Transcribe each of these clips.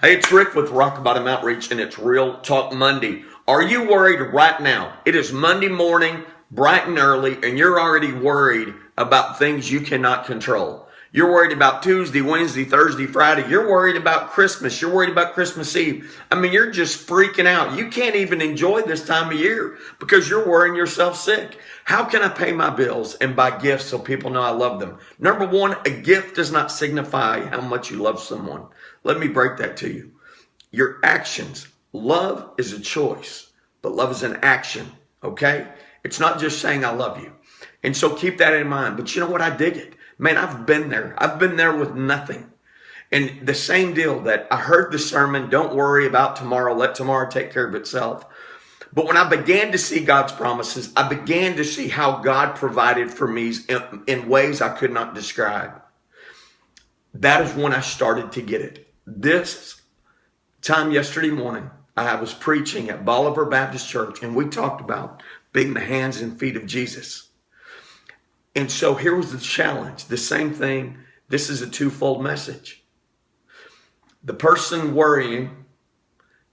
Hey, it's Rick with Rock Bottom Outreach, and it's Real Talk Monday. Are you worried right now? It is Monday morning, bright and early, and you're already worried about things you cannot control. You're worried about Tuesday, Wednesday, Thursday, Friday. You're worried about Christmas. You're worried about Christmas Eve. I mean, you're just freaking out. You can't even enjoy this time of year because you're worrying yourself sick. How can I pay my bills and buy gifts so people know I love them? Number one, a gift does not signify how much you love someone. Let me break that to you. Your actions. Love is a choice, but love is an action, okay? It's not just saying I love you. And so keep that in mind. But you know what? I dig it. Man, I've been there. I've been there with nothing. And the same deal that I heard the sermon, don't worry about tomorrow, let tomorrow take care of itself. But when I began to see God's promises, I began to see how God provided for me in ways I could not describe. That is when I started to get it. This time yesterday morning, I was preaching at Bolivar Baptist Church, and we talked about being the hands and feet of Jesus. And so here was the challenge. The same thing. This is a twofold message. The person worrying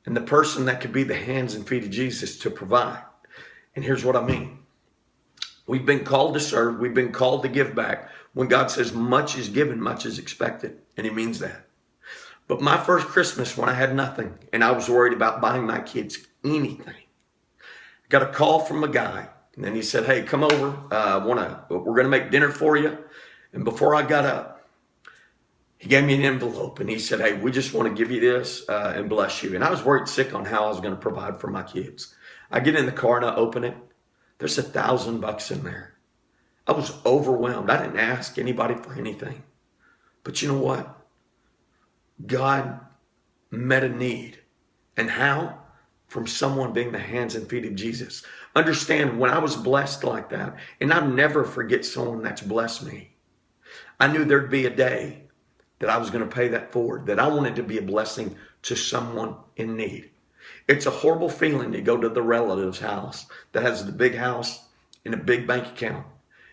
and the person that could be the hands and feet of Jesus to provide. And here's what I mean. We've been called to serve. We've been called to give back. When God says much is given, much is expected. And he means that. But my first Christmas when I had nothing and I was worried about buying my kids anything, I got a call from a guy. And then he said, hey, come over. We're going to make dinner for you. And before I got up, he gave me an envelope. And he said, hey, we just want to give you this and bless you. And I was worried sick on how I was going to provide for my kids. I get in the car and I open it. There's $1,000 in there. I was overwhelmed. I didn't ask anybody for anything. But you know what? God met a need. And how? From someone being the hands and feet of Jesus. Understand, when I was blessed like that, and I'll never forget someone that's blessed me, I knew there'd be a day that I was going to pay that forward, that I wanted to be a blessing to someone in need. It's a horrible feeling to go to the relative's house that has the big house and a big bank account,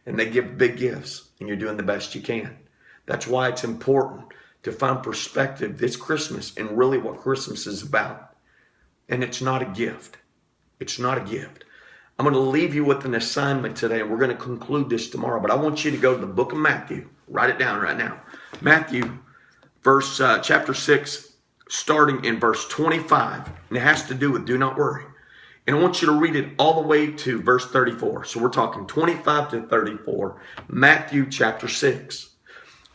and they give big gifts, and you're doing the best you can. That's why it's important to find perspective this Christmas and really what Christmas is about. And it's not a gift. It's not a gift. I'm going to leave you with an assignment today, and we're going to conclude this tomorrow. But I want you to go to the book of Matthew. Write it down right now. Matthew, chapter 6, starting in verse 25. And it has to do with do not worry. And I want you to read it all the way to verse 34. So we're talking 25 to 34, Matthew chapter 6.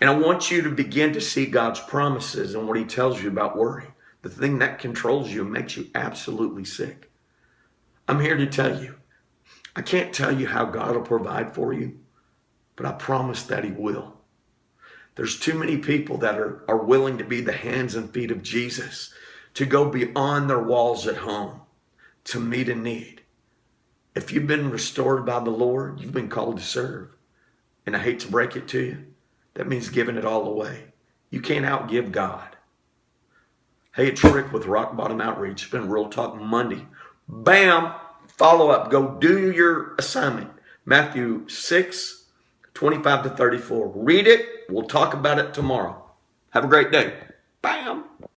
And I want you to begin to see God's promises and what he tells you about worry. The thing that controls you and makes you absolutely sick. I'm here to tell you, I can't tell you how God will provide for you, but I promise that he will. There's too many people that are willing to be the hands and feet of Jesus, to go beyond their walls at home, to meet a need. If you've been restored by the Lord, you've been called to serve. And I hate to break it to you, that means giving it all away. You can't outgive God. Hey, it's Rick with Rock Bottom Outreach. It's been Real Talk Monday. Bam! Follow up. Go do your assignment. Matthew 6, 25 to 34. Read it. We'll talk about it tomorrow. Have a great day. Bam!